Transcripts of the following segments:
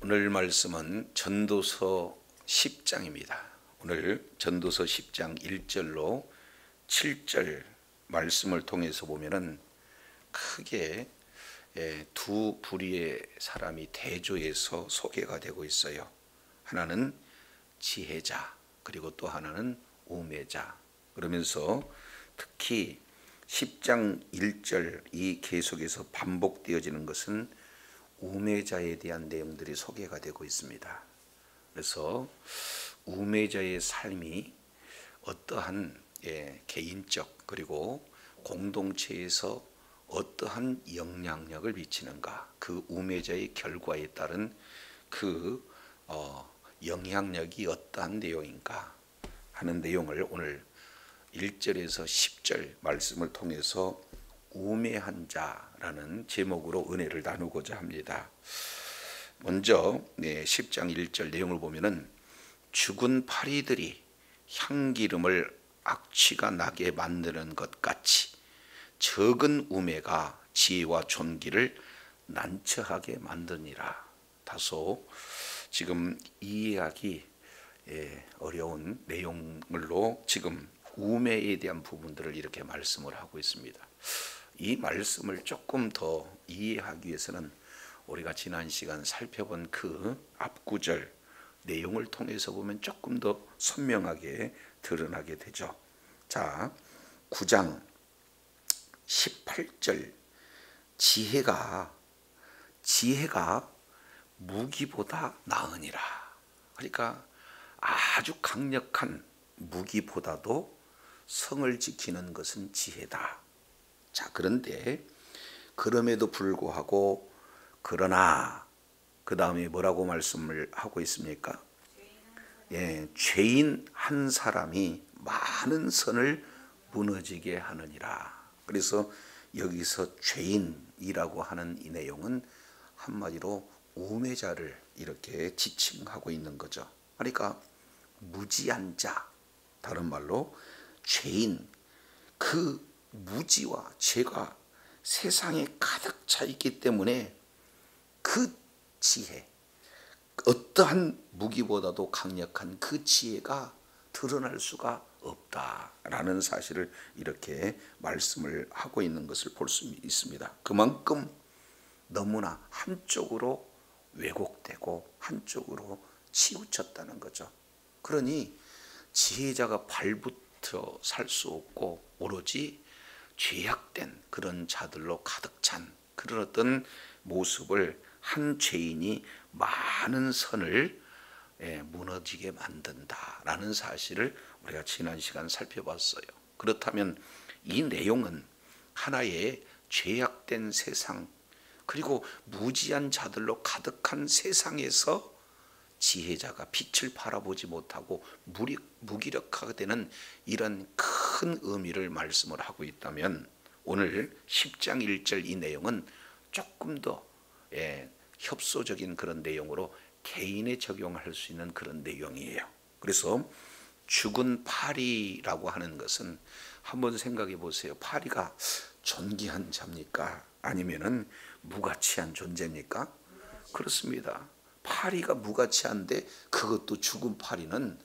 오늘 말씀은 전도서 10장입니다. 오늘 전도서 10장 1절로 7절 말씀을 통해서 보면은 크게 두 부류의 사람이 대조해서 소개가 되고 있어요. 하나는 지혜자, 그리고 또 하나는 우매자. 그러면서 특히 10장 1절이 계속해서 반복되어지는 것은 우매자에 대한 내용들이 소개가 되고 있습니다. 그래서 우매자의 삶이 어떠한 개인적 그리고 공동체에서 어떠한 영향력을 미치는가, 그 우매자의 결과에 따른 그 영향력이 어떠한 내용인가 하는 내용을 오늘 1절에서 10절 말씀을 통해서 우매한 자라는 제목으로 은혜를 나누고자 합니다. 먼저 10장 1절 내용을 보면은 죽은 파리들이 향기름을 악취가 나게 만드는 것 같이 적은 우매가 지혜와 존귀를 난처하게 만드니라. 다소 지금 이해하기 어려운 내용으로 지금 우매에 대한 부분들을 이렇게 말씀을 하고 있습니다. 이 말씀을 조금 더 이해하기 위해서는 우리가 지난 시간 살펴본 그 앞구절 내용을 통해서 보면 조금 더 선명하게 드러나게 되죠. 자, 9장 18절 지혜가 무기보다 나으니라. 그러니까 아주 강력한 무기보다도 성을 지키는 것은 지혜다. 자, 그런데 그럼에도 불구하고 그러나 그 다음에 뭐라고 말씀을 하고 있습니까? 죄인 한 사람이 많은 선을 무너지게 하느니라. 그래서 여기서 죄인이라고 하는 이 내용은 한마디로 우매자를 이렇게 지칭하고 있는 거죠. 그러니까 무지한 자, 다른 말로 죄인, 그 무지와 죄가 세상에 가득 차 있기 때문에 그 지혜, 어떠한 무기보다도 강력한 그 지혜가 드러날 수가 없다라는 사실을 이렇게 말씀을 하고 있는 것을 볼 수 있습니다. 그만큼 너무나 한쪽으로 왜곡되고 한쪽으로 치우쳤다는 거죠. 그러니 지혜자가 발붙어 살 수 없고 오로지 죄악된 그런 자들로 가득 찬 그런 어떤 모습을 한 죄인이 많은 선을 무너지게 만든다라는 사실을 우리가 지난 시간 살펴봤어요. 그렇다면 이 내용은 하나의 죄악된 세상, 그리고 무지한 자들로 가득한 세상에서 지혜자가 빛을 바라보지 못하고 무기력하게 되는 이런 큰 의미를 말씀을 하고 있다면, 오늘 10장 1절 이 내용은 조금 더 협소적인 그런 내용으로 개인에 적용할 수 있는 그런 내용이에요. 그래서 죽은 파리라고 하는 것은 한번 생각해 보세요. 파리가 존귀한 자입니까? 아니면은 무가치한 존재입니까? 그렇습니다. 파리가 무가치한데 그것도 죽은 파리는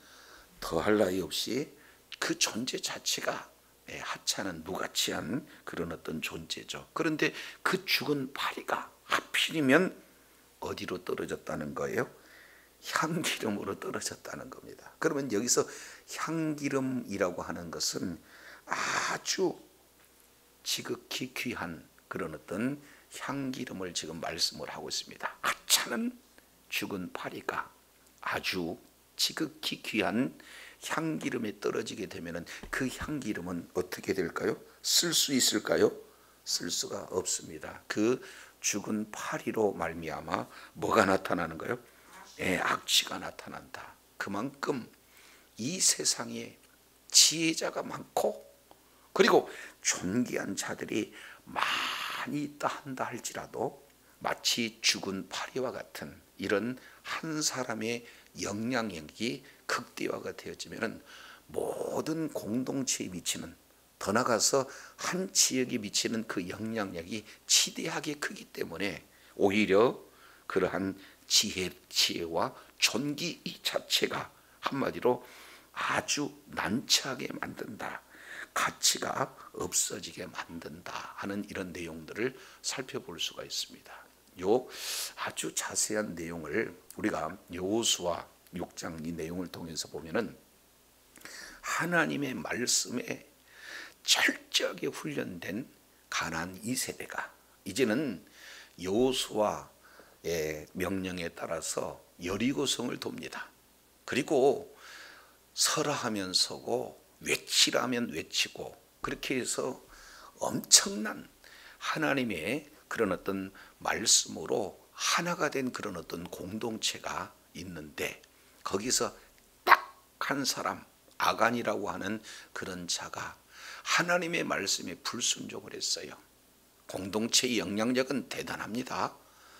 더할 나위 없이 그 존재 자체가 하찮은 무가치한 그런 어떤 존재죠. 그런데 그 죽은 파리가 하필이면 어디로 떨어졌다는 거예요? 향기름으로 떨어졌다는 겁니다. 그러면 여기서 향기름이라고 하는 것은 아주 지극히 귀한 그런 어떤 향기름을 지금 말씀을 하고 있습니다. 하찮은 죽은 파리가 아주 지극히 귀한 향기름에 떨어지게 되면 그 향기름은 어떻게 될까요? 쓸 수 있을까요? 쓸 수가 없습니다. 그 죽은 파리로 말미암아 뭐가 나타나는 거예요? 악취가 나타난다. 그만큼 이 세상에 지혜자가 많고 그리고 존귀한 자들이 많이 있다 한다 할지라도 마치 죽은 파리와 같은 이런 한 사람의 영향력이 극대화가 되어지면 모든 공동체에 미치는, 더 나아가서 한 지역에 미치는 그 영향력이 지대하게 크기 때문에 오히려 그러한 지혜와 존귀 이 자체가 한마디로 아주 난처하게 만든다, 가치가 없어지게 만든다 하는 이런 내용들을 살펴볼 수가 있습니다. 요 아주 자세한 내용을 우리가 여호수아 6장 이 내용을 통해서 보면은 하나님의 말씀에 철저하게 훈련된 가나안 2세대가 이제는 여호수아의 명령에 따라서 여리고성을 돕니다. 그리고 설하면 서고 외치라면 외치고, 그렇게 해서 엄청난 하나님의 그런 어떤 말씀으로 하나가 된 그런 어떤 공동체가 있는데, 거기서 딱 한 사람 아간이라고 하는 그런 자가 하나님의 말씀에 불순종을 했어요. 공동체의 영향력은 대단합니다.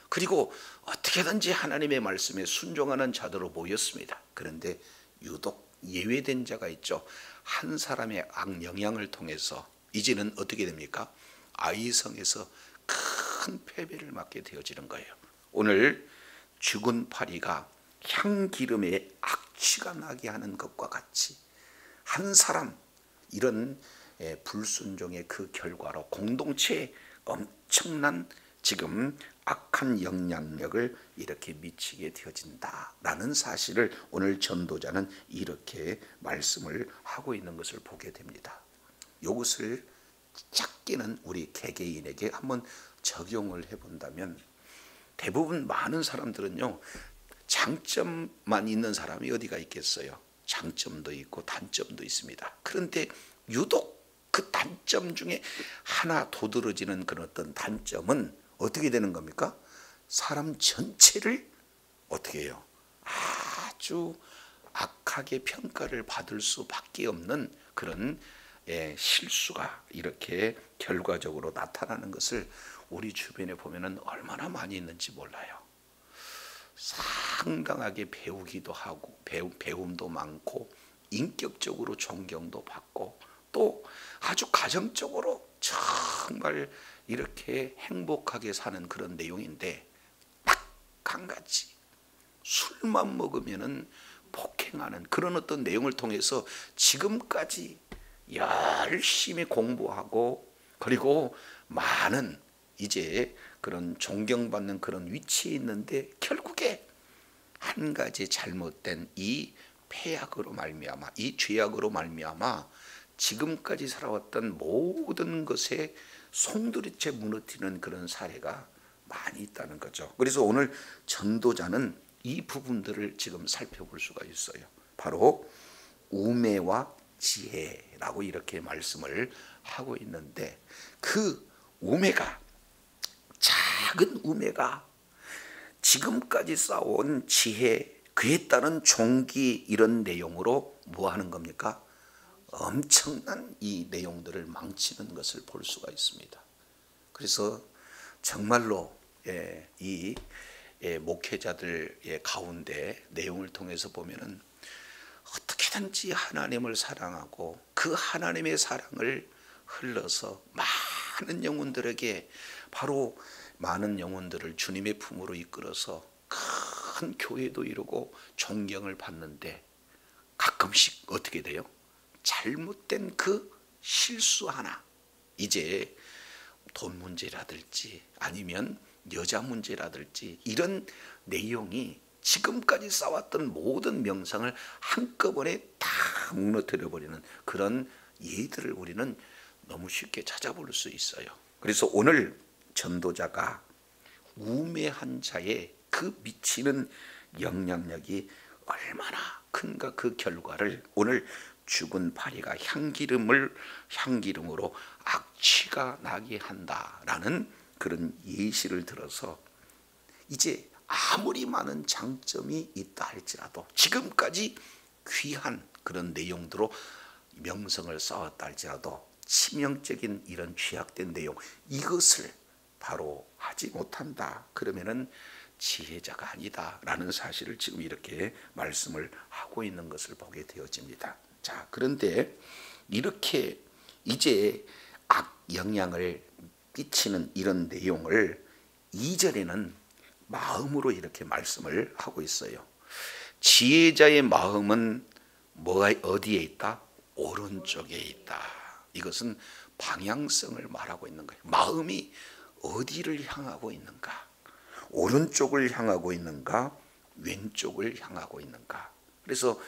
그리고 어떻게든지 하나님의 말씀에 순종하는 자들로 보였습니다. 그런데 유독 예외된 자가 있죠. 한 사람의 악영향을 통해서 이제는 어떻게 됩니까? 아이성에서 큰 패배를 맞게 되어지는 거예요. 오늘 죽은 파리가 향기름에 악취가 나게 하는 것과 같이 한 사람 이런 불순종의 그 결과로 공동체에 엄청난 지금 악한 영향력을 이렇게 미치게 되어진다라는 사실을 오늘 전도자는 이렇게 말씀을 하고 있는 것을 보게 됩니다. 이것을 작게는 우리 개개인에게 한번 적용을 해본다면, 대부분 많은 사람들은요, 장점만 있는 사람이 어디가 있겠어요? 장점도 있고 단점도 있습니다. 그런데 유독 그 단점 중에 하나 도드러지는 그런 어떤 단점은 어떻게 되는 겁니까? 사람 전체를 어떻게 해요? 아주 악하게 평가를 받을 수밖에 없는 그런 실수가 이렇게 결과적으로 나타나는 것을 우리 주변에 보면은 얼마나 많이 있는지 몰라요. 상당하게 배우기도 하고 배움도 많고 인격적으로 존경도 받고 또 아주 가정적으로 정말 이렇게 행복하게 사는 그런 내용인데, 딱 한 가지 술만 먹으면은 폭행하는 그런 어떤 내용을 통해서 지금까지 열심히 공부하고 그리고 많은 이제 그런 존경받는 그런 위치에 있는데, 결국에 한 가지 잘못된 이 폐악으로 말미암아, 이 죄악으로 말미암아 지금까지 살아왔던 모든 것에 송두리째 무너뜨리는 그런 사례가 많이 있다는 거죠. 그래서 오늘 전도자는 이 부분들을 지금 살펴볼 수가 있어요. 바로 우매와 지혜라고 이렇게 말씀을 하고 있는데, 그 우매가, 작은 우매가 지금까지 쌓아온 지혜, 그에 따른 종기 이런 내용으로 뭐 하는 겁니까? 엄청난 이 내용들을 망치는 것을 볼 수가 있습니다. 그래서 정말로 이 목회자들 가운데 내용을 통해서 보면은 어떻게든지 하나님을 사랑하고 그 하나님의 사랑을 흘러서 많은 영혼들에게, 바로 많은 영혼들을 주님의 품으로 이끌어서 큰 교회도 이루고 존경을 받는데, 가끔씩 어떻게 돼요? 잘못된 그 실수 하나, 이제 돈 문제라든지 아니면 여자 문제라든지 이런 내용이 지금까지 쌓았던 모든 명상을 한꺼번에 다 무너뜨려 버리는 그런 예들을 우리는 너무 쉽게 찾아볼 수 있어요. 그래서 오늘 전도자가 우매한 자의 그 미치는 영향력이 얼마나 큰가, 그 결과를 오늘 죽은 파리가 향기름으로 악취가 나게 한다라는 그런 예시를 들어서, 이제 아무리 많은 장점이 있다 할지라도, 지금까지 귀한 그런 내용들로 명성을 쌓았다 할지라도 치명적인 이런 죄악된 내용, 이것을 바로 하지 못한다, 그러면은 지혜자가 아니다 라는 사실을 지금 이렇게 말씀을 하고 있는 것을 보게 되어집니다. 자, 그런데 이렇게 이제 악 영향을 끼치는 이런 내용을 2절에는 마음으로 이렇게 말씀을 하고 있어요. 지혜자의 마음은 뭐가 어디에 있다? 오른쪽에 있다. 이것은 방향성을 말하고 있는 거예요. 마음이 어디를 향하고 있는가? 오른쪽을 향하고 있는가? 왼쪽을 향하고 있는가? 그래서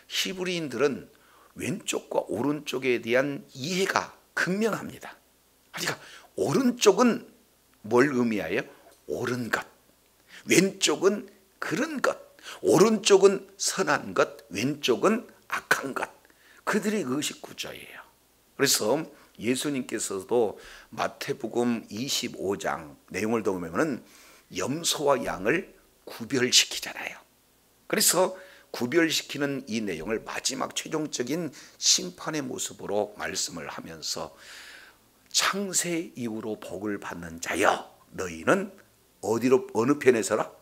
히브리인들은 왼쪽과 오른쪽에 대한 이해가 극명합니다. 그러니까 오른쪽은 뭘 의미하여? 옳은 것. 왼쪽은 그런 것. 오른쪽은 선한 것, 왼쪽은 악한 것. 그들의 의식 구조예요. 그래서 예수님께서도 마태복음 25장 내용을 보면 염소와 양을 구별시키잖아요. 그래서 구별시키는 이 내용을 마지막 최종적인 심판의 모습으로 말씀을 하면서 창세 이후로 복을 받는 자여 너희는 어디로 어느 편에 서라?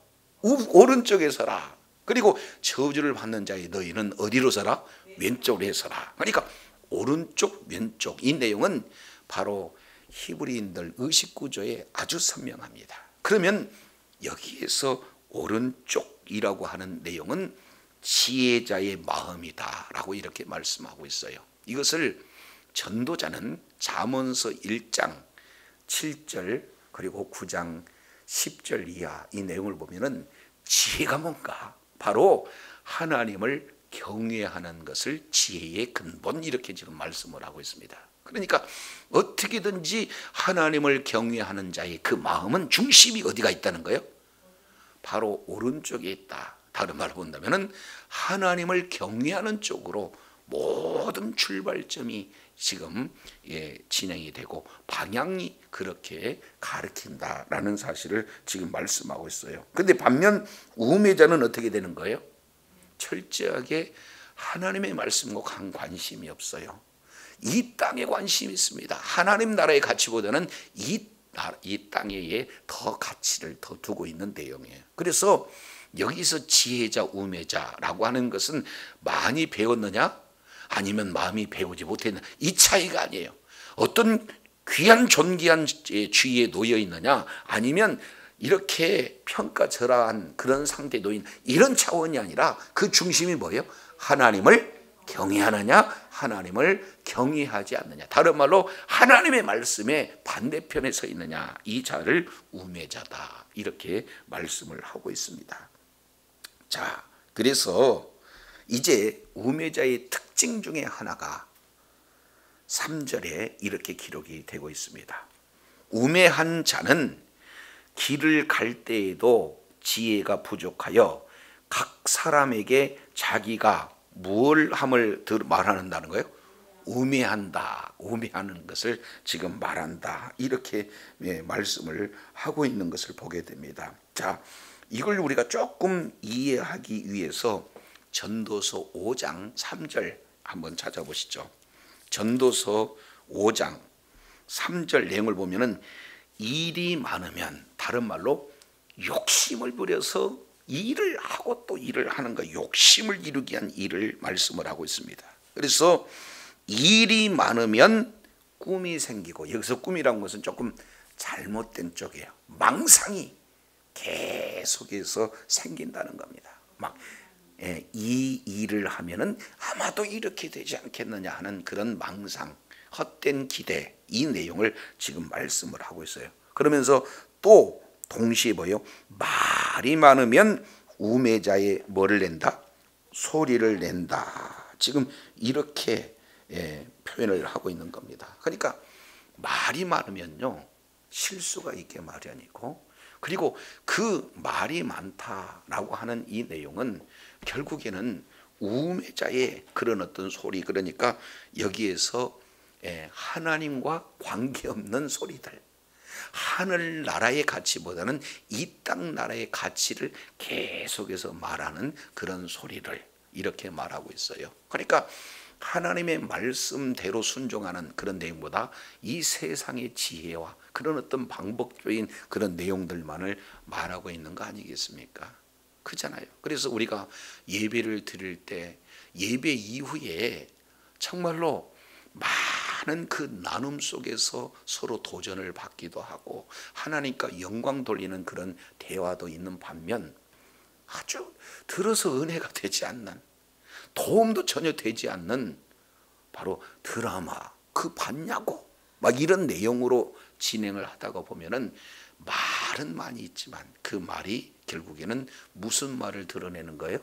오른쪽에 서라. 그리고 저주를 받는 자여 너희는 어디로 서라? 왼쪽에 서라. 그러니까 오른쪽 왼쪽 이 내용은 바로 히브리인들 의식구조에 아주 선명합니다. 그러면 여기에서 오른쪽이라고 하는 내용은 지혜자의 마음이다 라고 이렇게 말씀하고 있어요. 이것을 전도자는 잠언서 1장 7절 그리고 9장 10절 이하 이 내용을 보면은 지혜가 뭔가? 바로 하나님을 경외하는 것을 지혜의 근본 이렇게 지금 말씀을 하고 있습니다. 그러니까 어떻게든지 하나님을 경외하는 자의 그 마음은 중심이 어디가 있다는 거예요? 바로 오른쪽에 있다. 다른 말로 본다면 하나님을 경외하는 쪽으로 모든 출발점이 지금 진행이 되고 방향이 그렇게 가르친다라는 사실을 지금 말씀하고 있어요. 그런데 반면 우매자는 어떻게 되는 거예요? 철저하게 하나님의 말씀과 관심이 없어요. 이 땅에 관심이 있습니다. 하나님 나라의 가치보다는 이 땅에 더 가치를 더 두고 있는 내용이에요. 그래서 여기서 지혜자 우매자라고 하는 것은 많이 배웠느냐 아니면 마음이 배우지 못했느냐 이 차이가 아니에요. 어떤 귀한 존귀한 주위에 놓여 있느냐 아니면 이렇게 평가절하한 그런 상태에 놓인 이런 차원이 아니라 그 중심이 뭐예요? 하나님을 경외하느냐 하나님을 경외하지 않느냐, 다른 말로 하나님의 말씀에 반대편에 서 있느냐, 이 자를 우매자다 이렇게 말씀을 하고 있습니다. 자, 그래서 이제 우매자의 특징 중에 하나가 3절에 이렇게 기록이 되고 있습니다. 우매한 자는 길을 갈 때에도 지혜가 부족하여 각 사람에게 자기가 무엇을 함을 말하는다는 거예요? 우매한다, 우매하는 것을 지금 말한다 이렇게 말씀을 하고 있는 것을 보게 됩니다. 자, 이걸 우리가 조금 이해하기 위해서 전도서 5장 3절 한번 찾아보시죠. 전도서 5장 3절 내용을 보면은 일이 많으면, 다른 말로 욕심을 부려서 일을 하고 또 일을 하는 거, 욕심을 이루기 위한 일을 말씀을 하고 있습니다. 그래서 일이 많으면 꿈이 생기고, 여기서 꿈이라는 것은 조금 잘못된 쪽이에요. 망상이 계속해서 생긴다는 겁니다. 막 이 일을 하면은 아마도 이렇게 되지 않겠느냐 하는 그런 망상, 헛된 기대, 이 내용을 지금 말씀을 하고 있어요. 그러면서 또 동시에 뭐요? 말이 많으면 우매자의 뭐를 낸다? 소리를 낸다. 지금 이렇게 표현을 하고 있는 겁니다. 그러니까 말이 많으면요 실수가 있게 마련이고, 그리고 그 말이 많다라고 하는 이 내용은 결국에는 우매자의 그런 어떤 소리, 그러니까 여기에서 하나님과 관계없는 소리들, 하늘나라의 가치보다는 이 땅 나라의 가치를 계속해서 말하는 그런 소리를 이렇게 말하고 있어요. 그러니까 하나님의 말씀대로 순종하는 그런 내용보다 이 세상의 지혜와 그런 어떤 방법적인 그런 내용들만을 말하고 있는 거 아니겠습니까? 그잖아요. 그래서 우리가 예배를 드릴 때 예배 이후에 정말로 많은 그 나눔 속에서 서로 도전을 받기도 하고 하나님과 영광 돌리는 그런 대화도 있는 반면, 아주 들어서 은혜가 되지 않는, 도움도 전혀 되지 않는 바로 드라마, 그 봤냐고 막 이런 내용으로 진행을 하다가 보면은 말은 많이 있지만 그 말이 결국에는 무슨 말을 드러내는 거예요?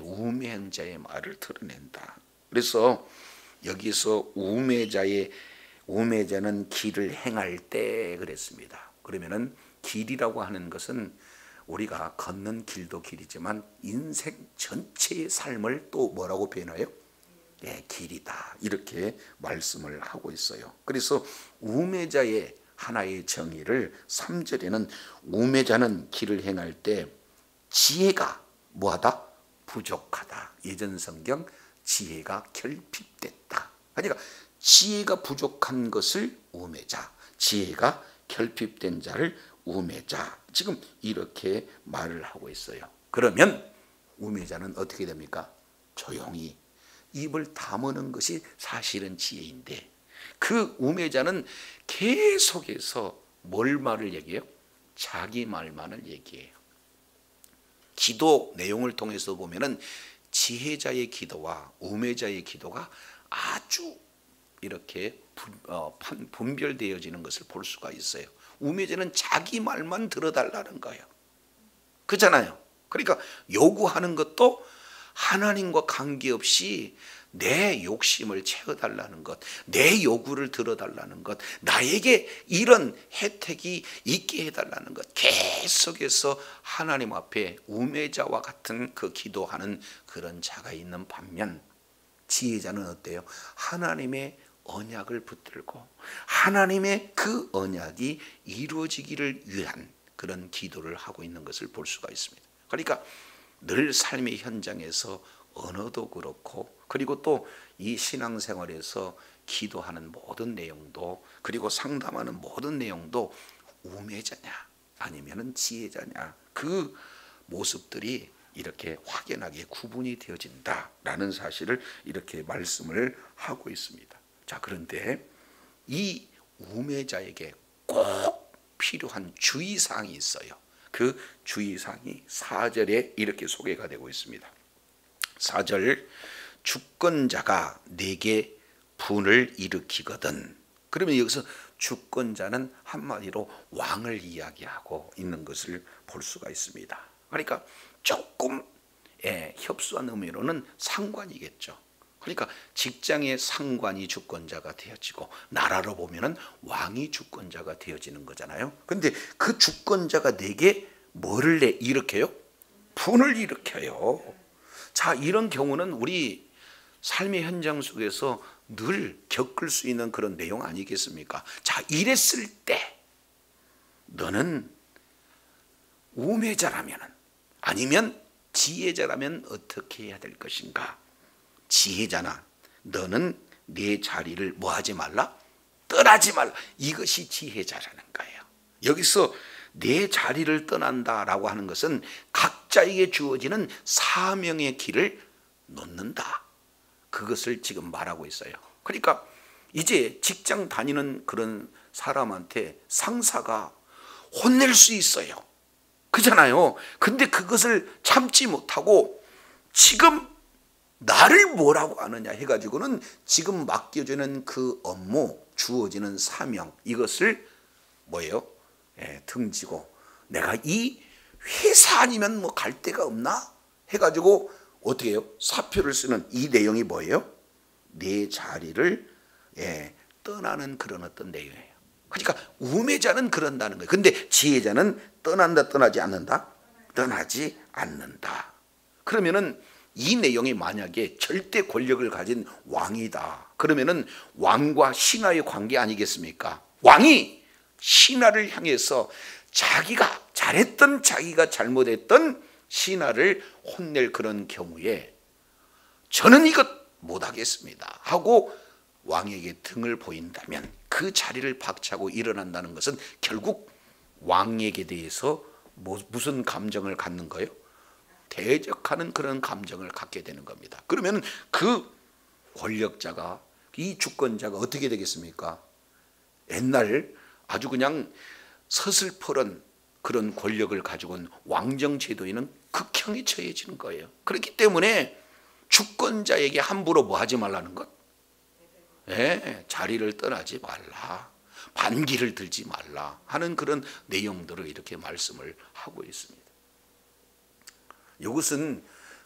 우매한 자의 말을 드러낸다. 그래서 여기서 우매자는 길을 행할 때 그랬습니다. 그러면은 길이라고 하는 것은 우리가 걷는 길도 길이지만 인생 전체의 삶을 또 뭐라고 표현해요? 길이다, 이렇게 말씀을 하고 있어요. 그래서 우매자의 하나의 정의를 3절에는 우매자는 길을 행할 때 지혜가 뭐하다? 부족하다. 예전 성경 지혜가 결핍됐다. 그러니까 지혜가 부족한 것을 우매자, 지혜가 결핍된 자를 우매자, 지금 이렇게 말을 하고 있어요. 그러면 우매자는 어떻게 됩니까? 조용히 입을 다무는 것이 사실은 지혜인데, 그 우매자는 계속해서 뭘 말을 얘기해요? 자기 말만을 얘기해요. 기도 내용을 통해서 보면은 지혜자의 기도와 우매자의 기도가 아주 이렇게 분별되어지는 것을 볼 수가 있어요. 우매자는 자기 말만 들어달라는 거예요. 그렇잖아요. 그러니까 요구하는 것도 하나님과 관계없이 내 욕심을 채워달라는 것, 내 요구를 들어달라는 것, 나에게 이런 혜택이 있게 해달라는 것, 계속해서 하나님 앞에 우매자와 같은 그 기도하는 그런 자가 있는 반면, 지혜자는 어때요? 하나님의 언약을 붙들고 하나님의 그 언약이 이루어지기를 위한 그런 기도를 하고 있는 것을 볼 수가 있습니다. 그러니까 늘 삶의 현장에서 언어도 그렇고, 그리고 또 이 신앙생활에서 기도하는 모든 내용도, 그리고 상담하는 모든 내용도 우매자냐 아니면은 지혜자냐, 그 모습들이 이렇게 확연하게 구분이 되어진다라는 사실을 이렇게 말씀을 하고 있습니다. 자, 그런데 이 우매자에게 꼭 필요한 주의사항이 있어요. 그 주의사항이 4절에 이렇게 소개가 되고 있습니다. 4절, 주권자가 내게 분을 일으키거든. 그러면 여기서 주권자는 한마디로 왕을 이야기하고 있는 것을 볼 수가 있습니다. 그러니까 조금 협소한 의미로는 상관이겠죠. 그러니까 직장의 상관이 주권자가 되어지고 나라로 보면은 왕이 주권자가 되어지는 거잖아요. 근데 그 주권자가 내게 뭐를 일으켜요? 분을 일으켜요. 자, 이런 경우는 우리 삶의 현장 속에서 늘 겪을 수 있는 그런 내용 아니겠습니까? 자, 이랬을 때 너는 우매자라면 아니면 지혜자라면 어떻게 해야 될 것인가? 지혜자나 너는 내 자리를 뭐 하지 말라? 떠나지 말라. 이것이 지혜자라는 거예요. 여기서 내 자리를 떠난다라고 하는 것은 각자에게 주어지는 사명의 길을 놓는다, 그것을 지금 말하고 있어요. 그러니까 이제 직장 다니는 그런 사람한테 상사가 혼낼 수 있어요. 그잖아요. 근데 그것을 참지 못하고 지금 나를 뭐라고 하느냐 해가지고는 지금 맡겨지는 그 업무, 주어지는 사명, 이것을 뭐예요? 등지고 내가 이 회사 아니면 뭐 갈 데가 없나 해가지고 어떻게 해요? 사표를 쓰는 이 내용이 뭐예요? 내 자리를 떠나는 그런 어떤 내용이에요. 그러니까 우매자는 그런다는 거예요. 근데 지혜자는 떠난다, 떠나지 않는다? 떠나지 않는다. 그러면은 이 내용이 만약에 절대 권력을 가진 왕이다, 그러면은 왕과 신하의 관계 아니겠습니까? 왕이 신하를 향해서 자기가 잘했던, 자기가 잘못했던 신하를 혼낼 그런 경우에 저는 이것 못하겠습니다 하고 왕에게 등을 보인다면 그 자리를 박차고 일어난다는 것은 결국 왕에게 대해서 무슨 감정을 갖는 거예요? 대적하는 그런 감정을 갖게 되는 겁니다. 그러면 그 권력자가 이 주권자가 어떻게 되겠습니까? 옛날 아주 그냥 서슬퍼런 그런 권력을 가지고 온 왕정제도에는 극형에 처해지는 거예요. 그렇기 때문에 주권자에게 함부로 뭐 하지 말라는 것? 자리를 떠나지 말라, 반기를 들지 말라 하는 그런 내용들을 이렇게 말씀을 하고 있습니다. 이것은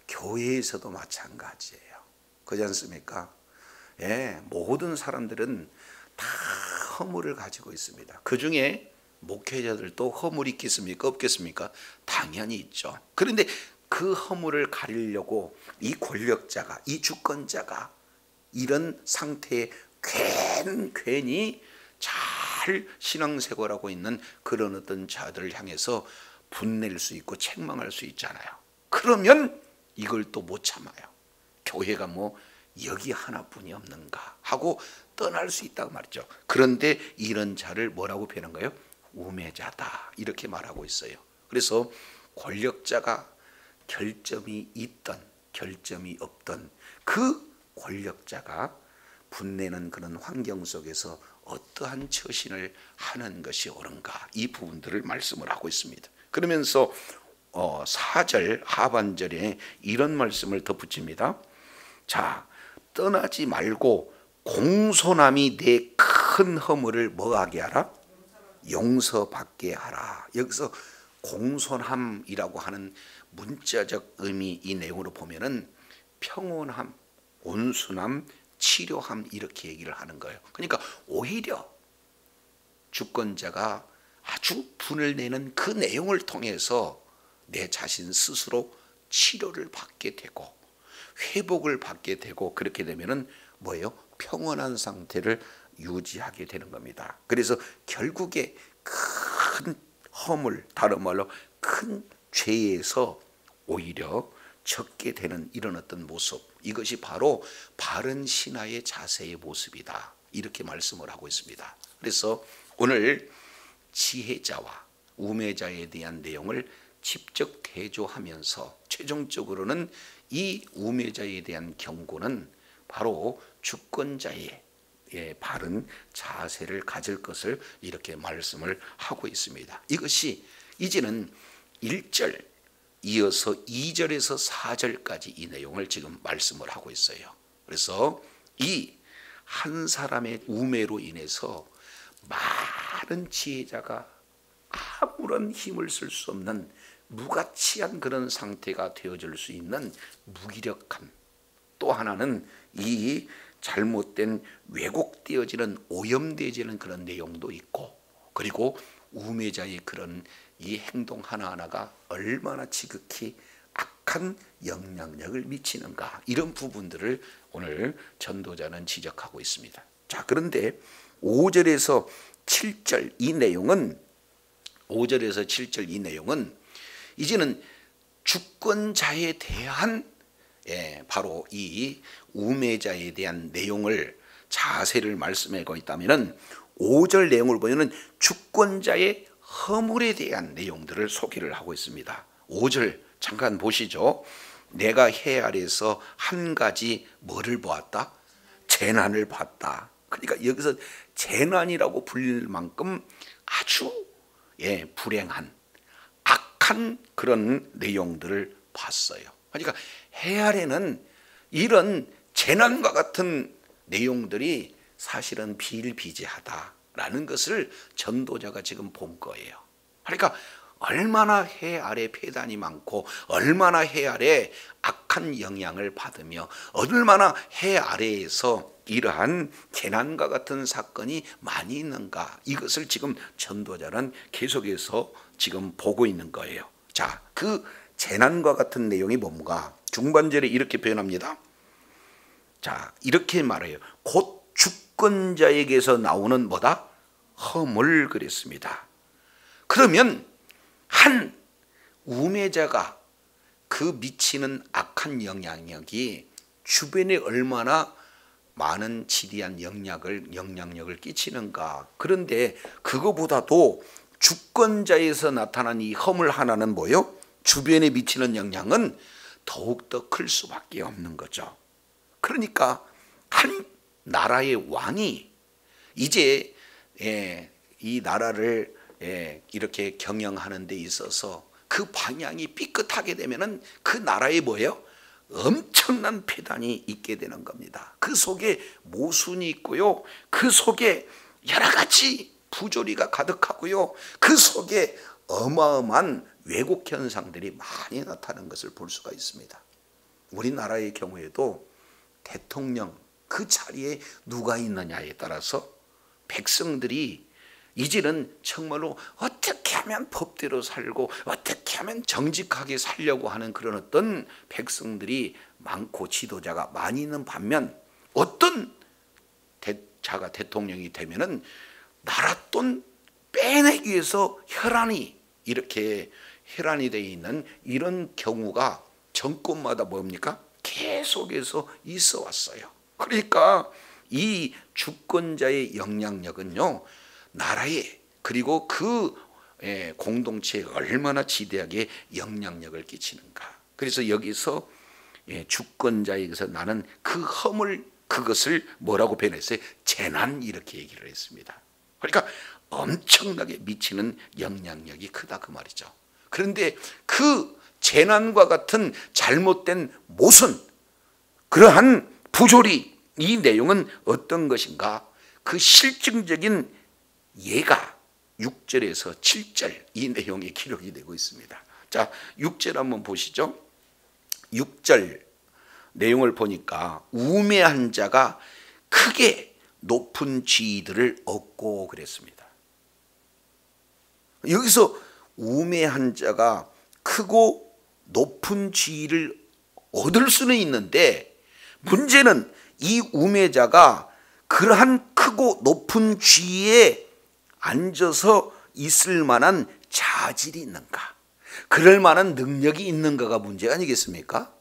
교회에서도 마찬가지예요. 그렇지 않습니까? 모든 사람들은 다 허물을 가지고 있습니다. 그 중에 목회자들도 허물이 있겠습니까? 없겠습니까? 당연히 있죠. 그런데 그 허물을 가리려고 이 권력자가, 이 주권자가 이런 상태에 괜히 잘 신앙생활하고 있는 그런 어떤 자들을 향해서 분낼 수 있고 책망할 수 있잖아요. 그러면 이걸 또 못 참아요. 교회가 뭐 여기 하나뿐이 없는가 하고 떠날 수 있다고 말이죠. 그런데 이런 자를 뭐라고 표현한 거예요? 우매자다 이렇게 말하고 있어요. 그래서 권력자가 결점이 있던 결점이 없던 그 권력자가 분내는 그런 환경 속에서 어떠한 처신을 하는 것이 옳은가, 이 부분들을 말씀을 하고 있습니다. 그러면서 4절 하반절에 이런 말씀을 덧붙입니다. 자, 떠나지 말고 공손함이 내 큰 허물을 뭐하게 하라? 용서받게 하라. 여기서 공손함이라고 하는 문자적 의미, 이 내용으로 보면은 평온함, 온순함, 치료함 이렇게 얘기를 하는 거예요. 그러니까 오히려 주권자가 아주 분을 내는 그 내용을 통해서 내 자신 스스로 치료를 받게 되고 회복을 받게 되고, 그렇게 되면은 뭐예요? 평온한 상태를 유지하게 되는 겁니다. 그래서 결국에 큰 허물, 다른 말로 큰 죄에서 오히려 적게 되는 이런 어떤 모습, 이것이 바로 바른 신하의 자세의 모습이다 이렇게 말씀을 하고 있습니다. 그래서 오늘 지혜자와 우매자에 대한 내용을 직접 대조하면서 최종적으로는 이 우매자에 대한 경고는 바로 주권자의 바른 자세를 가질 것을 이렇게 말씀을 하고 있습니다. 이것이 이제는 1절 이어서 2절에서 4절까지 이 내용을 지금 말씀을 하고 있어요. 그래서 이 한 사람의 우매로 인해서 많은 지혜자가 아무런 힘을 쓸 수 없는 무가치한 그런 상태가 되어질 수 있는 무기력함, 또 하나는 이 잘못된 왜곡되어지는 오염되어지는 그런 내용도 있고, 그리고 우매자의 그런 이 행동 하나하나가 얼마나 지극히 악한 영향력을 미치는가, 이런 부분들을 오늘 전도자는 지적하고 있습니다. 자, 그런데 5절에서 7절 이 내용은 5절에서 7절 이 내용은 이제는 주권자에 대한 바로 이 우매자에 대한 내용을 자세를 말씀하고 있다면은 5절 내용을 보면은 주권자의 허물에 대한 내용들을 소개를 하고 있습니다. 5절 잠깐 보시죠. 내가 해 아래에서 한 가지 뭐를 보았다? 재난을 봤다. 그러니까 여기서 재난이라고 불릴 만큼 아주 불행한 악한 그런 내용들을 봤어요. 그러니까 해 아래는 이런 재난과 같은 내용들이 사실은 비일비재하다라는 것을 전도자가 지금 본 거예요. 그러니까 얼마나 해 아래 폐단이 많고, 얼마나 해 아래 악한 영향을 받으며, 얼마나 해 아래에서 이러한 재난과 같은 사건이 많이 있는가, 이것을 지금 전도자는 계속해서 지금 보고 있는 거예요. 자, 그 재난과 같은 내용이 뭔가 중반절에 이렇게 표현합니다. 자, 이렇게 말해요. 곧 주권자에게서 나오는 뭐다? 허물, 그랬습니다. 그러면 한 우매자가 그 미치는 악한 영향력이 주변에 얼마나 많은 지대한 영향력을 끼치는가. 그런데 그거보다도 주권자에서 나타난 이 허물 하나는 뭐예요? 주변에 미치는 영향은 더욱더 클 수밖에 없는 거죠. 그러니까 한 나라의 왕이 이제 이 나라를 이렇게 경영하는 데 있어서 그 방향이 삐끗하게 되면은 그 나라에 뭐예요? 엄청난 폐단이 있게 되는 겁니다. 그 속에 모순이 있고요, 그 속에 여러 가지 부조리가 가득하고요, 그 속에 어마어마한 왜곡 현상들이 많이 나타나는 것을 볼 수가 있습니다. 우리나라의 경우에도 대통령 그 자리에 누가 있느냐에 따라서 백성들이 이제는 정말로 어떻게 하면 법대로 살고 어떻게 하면 정직하게 살려고 하는 그런 어떤 백성들이 많고 지도자가 많이 있는 반면, 어떤 자가 대통령이 되면은 나라 돈 빼내기 위해서 혈안이 이렇게 혈안이 되어 있는 이런 경우가 정권마다 뭡니까? 계속해서 있어 왔어요. 그러니까 이 주권자의 영향력은요, 나라에 그리고 그 공동체에 얼마나 지대하게 영향력을 끼치는가. 그래서 여기서 주권자에게서 나는 그 허물, 그것을 뭐라고 표현했어요? 재난, 이렇게 얘기를 했습니다. 그러니까 엄청나게 미치는 영향력이 크다 그 말이죠. 그런데 그 재난과 같은 잘못된 모순, 그러한 부조리, 이 내용은 어떤 것인가? 그 실증적인 예가 6절에서 7절 이 내용이 기록이 되고 있습니다. 자, 6절 한번 보시죠. 6절 내용을 보니까 우매한 자가 크게 높은 지위들을 얻고 그랬습니다. 여기서 우매한 자가 크고 높은 지위를 얻을 수는 있는데, 문제는 이 우매자가 그러한 크고 높은 지위에 앉아서 있을 만한 자질이 있는가, 그럴 만한 능력이 있는가가 문제가 아니겠습니까?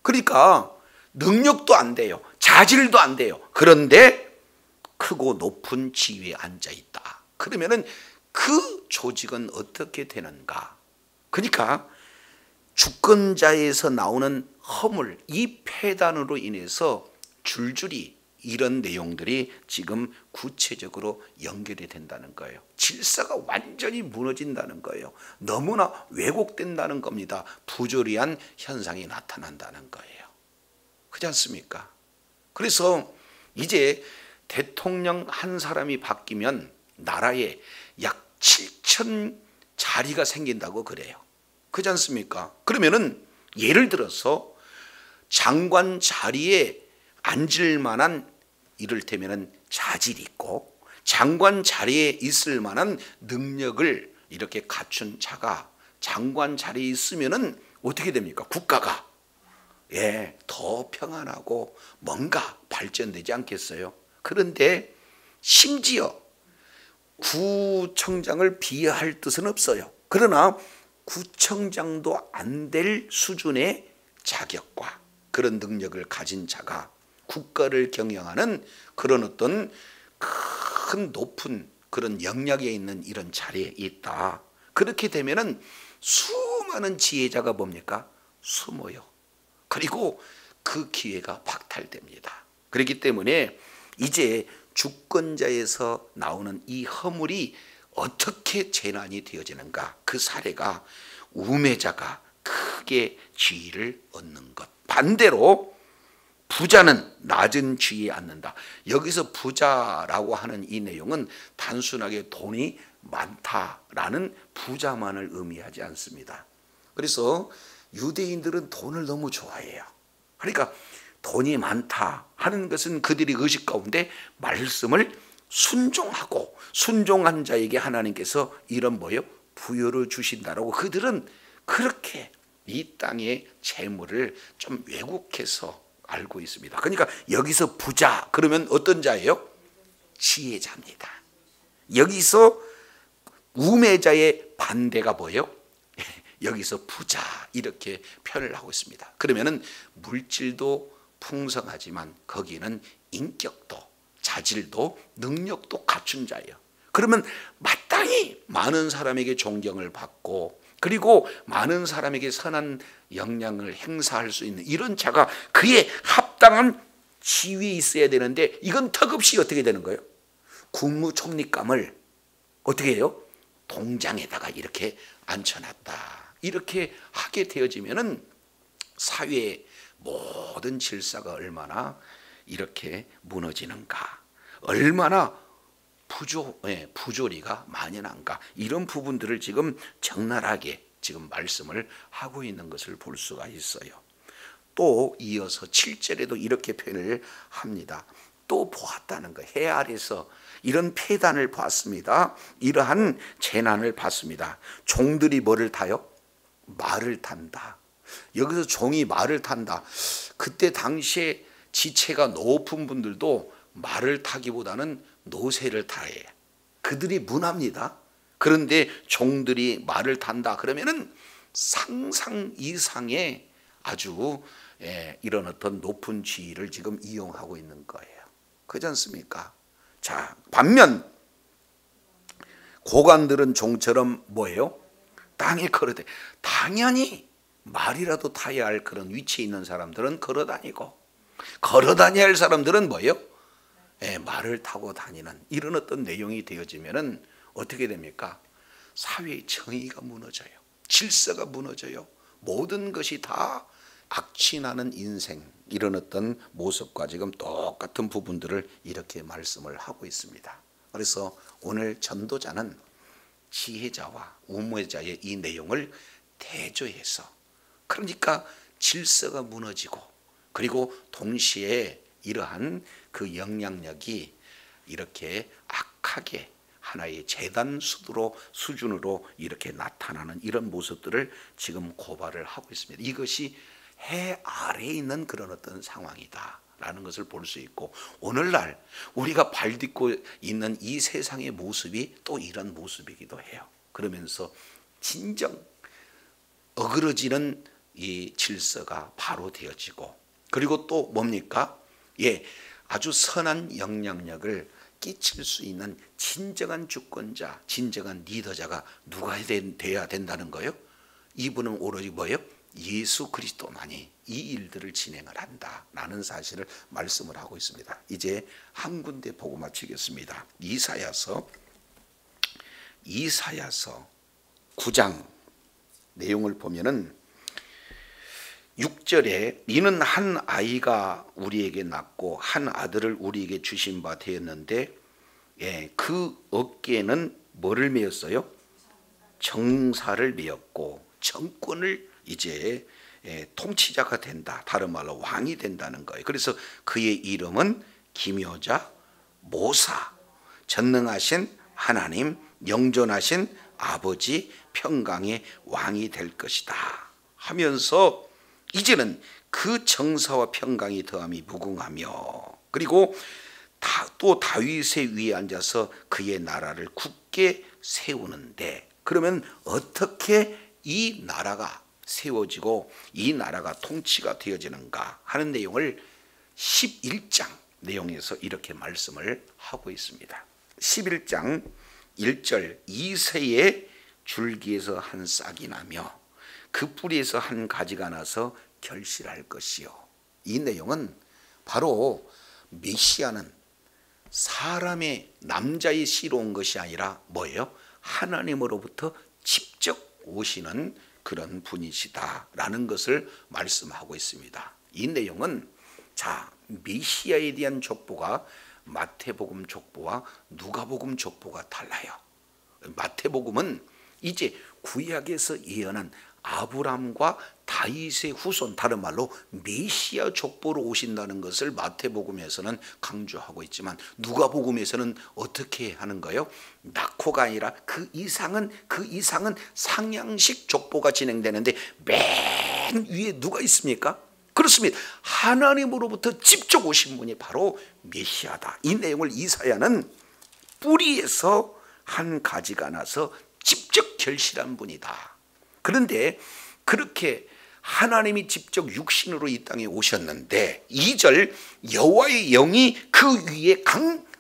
그러니까 능력도 안 돼요, 자질도 안 돼요. 그런데 크고 높은 지위에 앉아 있다. 그러면은 그 조직은 어떻게 되는가? 그러니까 주권자에서 나오는 허물, 이 폐단으로 인해서 줄줄이 이런 내용들이 지금 구체적으로 연결이 된다는 거예요. 질서가 완전히 무너진다는 거예요. 너무나 왜곡된다는 겁니다. 부조리한 현상이 나타난다는 거예요. 그렇지 않습니까? 그래서 이제 대통령 한 사람이 바뀌면 나라에 약 7천 자리가 생긴다고 그래요. 그렇지 않습니까? 그러면은 예를 들어서 장관 자리에 앉을 만한, 이를테면은 자질이 있고 장관 자리에 있을 만한 능력을 이렇게 갖춘 자가 장관 자리에 있으면은 어떻게 됩니까? 국가가 더 평안하고 뭔가 발전되지 않겠어요? 그런데 심지어 구청장을 비하할 뜻은 없어요. 그러나 구청장도 안 될 수준의 자격과 그런 능력을 가진 자가 국가를 경영하는 그런 어떤 큰 높은 그런 영역에 있는 이런 자리에 있다. 그렇게 되면은 수많은 지혜자가 뭡니까? 숨어요. 그리고 그 기회가 박탈됩니다. 그렇기 때문에 이제 주권자에서 나오는 이 허물이 어떻게 재난이 되어지는가? 그 사례가 우매자가 크게 지위를 얻는 것, 반대로 부자는 낮은 지위에 앉는다. 여기서 부자라고 하는 이 내용은 단순하게 돈이 많다라는 부자만을 의미하지 않습니다. 그래서 유대인들은 돈을 너무 좋아해요. 그러니까 돈이 많다 하는 것은 그들이 의식 가운데 말씀을 순종하고 순종한 자에게 하나님께서 이런 뭐요? 부여를 주신다라고 그들은 그렇게 이 땅의 재물을 좀 왜곡해서 알고 있습니다. 그러니까 여기서 부자 그러면 어떤 자예요? 지혜자입니다. 여기서 우매자의 반대가 뭐예요? 여기서 부자 이렇게 표현을 하고 있습니다. 그러면은 물질도 풍성하지만 거기는 인격도 자질도 능력도 갖춘 자예요. 그러면 마땅히 많은 사람에게 존경을 받고 그리고 많은 사람에게 선한 영향을 행사할 수 있는 이런 자가 그에 합당한 지위에 있어야 되는데 이건 턱없이 어떻게 되는 거예요? 국무총리감을 어떻게 해요? 동장에다가 이렇게 앉혀놨다. 이렇게 하게 되어지면은 사회의 모든 질서가 얼마나 이렇게 무너지는가, 얼마나 부조리가 만연한가, 이런 부분들을 지금 적나라하게 지금 말씀을 하고 있는 것을 볼 수가 있어요. 또 이어서 7절에도 이렇게 표현을 합니다. 또 보았다는 거, 해 아래서 이런 폐단을 봤습니다. 이러한 재난을 봤습니다. 종들이 뭐를 타요? 말을 탄다. 여기서 종이 말을 탄다. 그때 당시에 지체가 높은 분들도 말을 타기보다는 노새를 타야 해요. 그들이 문합니다. 그런데 종들이 말을 탄다 그러면은 상상 이상의 아주 이런 어떤 높은 지위를 지금 이용하고 있는 거예요. 그렇지 않습니까? 자, 반면 고관들은 종처럼 뭐예요? 땅에 걸어대. 당연히 말이라도 타야 할 그런 위치에 있는 사람들은 걸어다니고, 걸어다녀야 할 사람들은 뭐예요? 말을 타고 다니는 이런 어떤 내용이 되어지면은 어떻게 됩니까? 사회의 정의가 무너져요. 질서가 무너져요. 모든 것이 다 악취나는 인생, 이런 어떤 모습과 지금 똑같은 부분들을 이렇게 말씀을 하고 있습니다. 그래서 오늘 전도자는 지혜자와 우매자의 이 내용을 대조해서, 그러니까 질서가 무너지고 그리고 동시에 이러한 그 영향력이 이렇게 악하게 하나의 재단 수준으로 이렇게 나타나는 이런 모습들을 지금 고발을 하고 있습니다. 이것이 해 아래에 있는 그런 어떤 상황이다 라는 것을 볼 수 있고, 오늘날 우리가 발딛고 있는 이 세상의 모습이 또 이런 모습이기도 해요. 그러면서 진정 어그러지는 이 질서가 바로 되어지고, 그리고 또 뭡니까? 아주 선한 영향력을 끼칠 수 있는 진정한 주권자, 진정한 리더자가 누가 돼야 된다는 거예요? 이분은 오로지 뭐예요? 예수 그리스도만이 이 일들을 진행을 한다라는 사실을 말씀을 하고 있습니다. 이제 한 군데 보고 마치겠습니다. 이사야서 9장 내용을 보면은 6절에 이는 한 아이가 우리에게 낳고 한 아들을 우리에게 주신 바 되었는데, 그 어깨에는 뭐를 메었어요? 정사를 메었고 정권을 이제 통치자가 된다. 다른 말로 왕이 된다는 거예요. 그래서 그의 이름은 기묘자, 모사, 전능하신 하나님, 영존하신 아버지, 평강의 왕이 될 것이다 하면서, 이제는 그 정사와 평강이 더함이 무궁하며, 그리고 또 다윗의 위에 앉아서 그의 나라를 굳게 세우는데, 그러면 어떻게 이 나라가 세워지고 이 나라가 통치가 되어지는가 하는 내용을 11장 내용에서 이렇게 말씀을 하고 있습니다. 11장 1절, 이새의 줄기에서 한 싹이 나며 그 뿌리에서 한 가지가 나서 결실할 것이요. 이 내용은 바로 메시아는 사람의 남자의 씨로 온 것이 아니라 뭐예요? 하나님으로부터 직접 오시는 그런 분이시다라는 것을 말씀하고 있습니다. 이 내용은 메시아에 대한 족보가 마태복음 족보와 누가복음 족보가 달라요. 마태복음은 이제 구약에서 예언한 아브람과 다윗의 후손, 다른 말로 메시아 족보로 오신다는 것을 마태복음에서는 강조하고 있지만, 누가복음에서는 어떻게 하는 거예요? 낙호가 아니라 그 이상은 상향식 족보가 진행되는데, 맨 위에 누가 있습니까? 그렇습니다. 하나님으로부터 직접 오신 분이 바로 메시아다. 이 내용을 이사야는 뿌리에서 한 가지가 나서 직접 결실한 분이다. 그런데 그렇게 하나님이 직접 육신으로 이 땅에 오셨는데, 2절 여호와의 영이 그 위에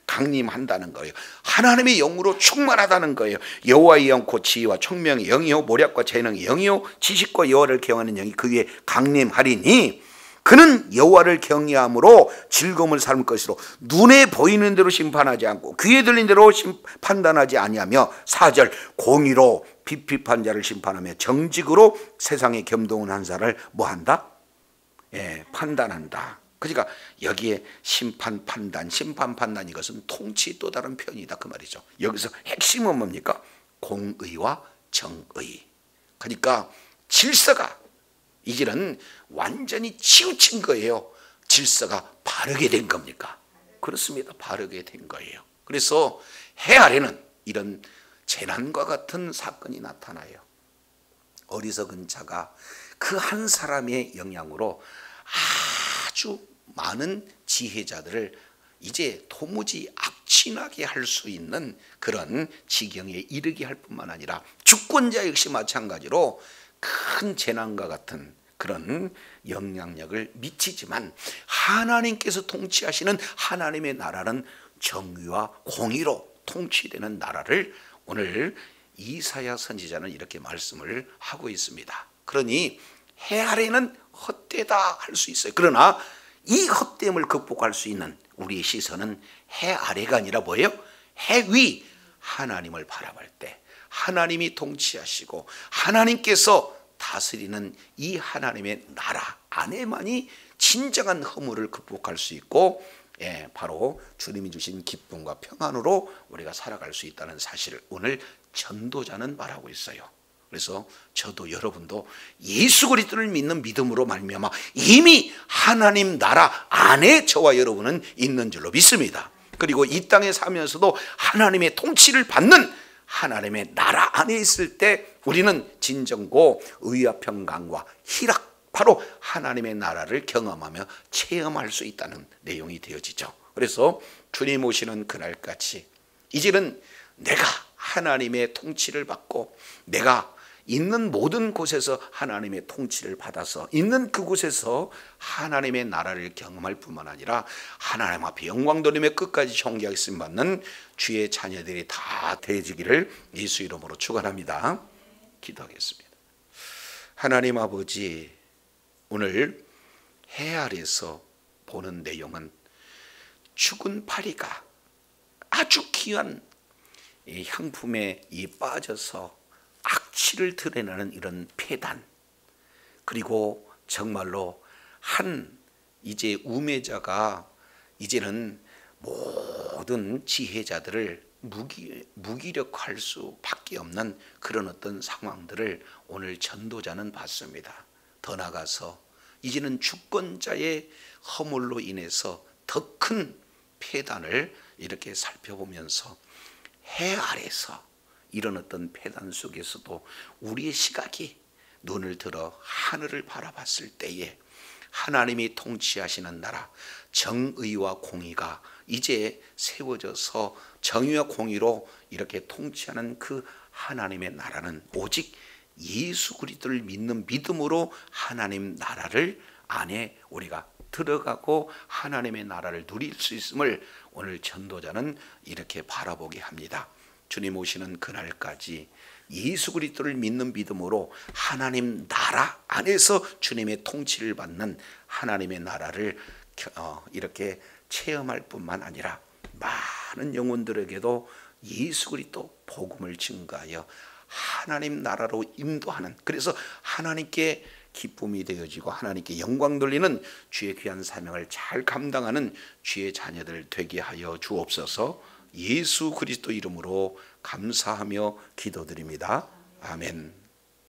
강림한다는 거예요. 하나님의 영으로 충만하다는 거예요. 여호와의 영 곧 지혜와 총명의 영이요 모략과 재능의 영이요 지식과 여호와를 경외하는 영이 그 위에 강림하리니, 그는 여호와를 경외함으로 즐거움을 삼을 것이로 눈에 보이는 대로 심판하지 않고 귀에 들린 대로 판단하지 아니하며 4절 공의로 비핍한 자를 심판하며 정직으로 세상에 겸동한 한 사람을 뭐한다? 판단한다. 그러니까 여기에 심판 판단 이것은 통치 또 다른 표현이다 그 말이죠. 여기서 핵심은 뭡니까? 공의와 정의. 그러니까 질서가 이제는 완전히 치우친 거예요. 질서가 바르게 된 겁니까? 그렇습니다. 바르게 된 거예요. 그래서 해 아래는 이런 재난과 같은 사건이 나타나요. 어리석은 자가 그 한 사람의 영향으로 아주 많은 지혜자들을 이제 도무지 악취나게 할 수 있는 그런 지경에 이르게 할 뿐만 아니라 주권자 역시 마찬가지로 큰 재난과 같은 그런 영향력을 미치지만 하나님께서 통치하시는 하나님의 나라는 정의와 공의로 통치되는 나라를 오늘 이사야 선지자는 이렇게 말씀을 하고 있습니다. 그러니 해 아래는 헛되다 할 수 있어요. 그러나 이 헛됨을 극복할 수 있는 우리의 시선은 해 아래가 아니라 뭐예요? 해 위 하나님을 바라볼 때 하나님이 통치하시고 하나님께서 다스리는 이 하나님의 나라 안에만이 진정한 허물을 극복할 수 있고 바로 주님이 주신 기쁨과 평안으로 우리가 살아갈 수 있다는 사실을 오늘 전도자는 말하고 있어요. 그래서 저도 여러분도 예수 그리스도를 믿는 믿음으로 말미암아 이미 하나님 나라 안에 저와 여러분은 있는 줄로 믿습니다. 그리고 이 땅에 살면서도 하나님의 통치를 받는 하나님의 나라 안에 있을 때 우리는 진정고 의와 평강과 희락 바로 하나님의 나라를 경험하며 체험할 수 있다는 내용이 되어지죠. 그래서 주님 오시는 그날까지 이제는 내가 하나님의 통치를 받고 내가 있는 모든 곳에서 하나님의 통치를 받아서 있는 그곳에서 하나님의 나라를 경험할 뿐만 아니라 하나님 앞에 영광 돌리며 끝까지 존귀하심 받는 주의 자녀들이 다 되어지기를 예수 이름으로 축원합니다. 기도하겠습니다. 하나님 아버지, 오늘 해 아래서 보는 내용은 죽은 파리가 아주 귀한 이 향품에 빠져서 악취를 드러내는 이런 폐단, 그리고 정말로 한 이제 우매자가 이제는 모든 지혜자들을 무기력할 수밖에 없는 그런 어떤 상황들을 오늘 전도자는 봤습니다. 더 나아가서 이제는 주권자의 허물로 인해서 더 큰 폐단을 이렇게 살펴보면서 해 아래서 이런 어떤 폐단 속에서도 우리의 시각이 눈을 들어 하늘을 바라봤을 때에 하나님이 통치하시는 나라 정의와 공의가 이제 세워져서 정의와 공의로 이렇게 통치하는 그 하나님의 나라는 오직 예수 그리스도를 믿는 믿음으로 하나님 나라를 안에 우리가 들어가고 하나님의 나라를 누릴 수 있음을 오늘 전도자는 이렇게 바라보게 합니다. 주님 오시는 그날까지 예수 그리스도를 믿는 믿음으로 하나님 나라 안에서 주님의 통치를 받는 하나님의 나라를 이렇게 체험할 뿐만 아니라 많은 영혼들에게도 예수 그리스도 복음을 증거하여 하나님 나라로 인도하는, 그래서 하나님께 기쁨이 되어지고 하나님께 영광 돌리는 주의 귀한 사명을 잘 감당하는 주의 자녀들 되게 하여 주옵소서. 예수 그리스도 이름으로 감사하며 기도드립니다. 아멘.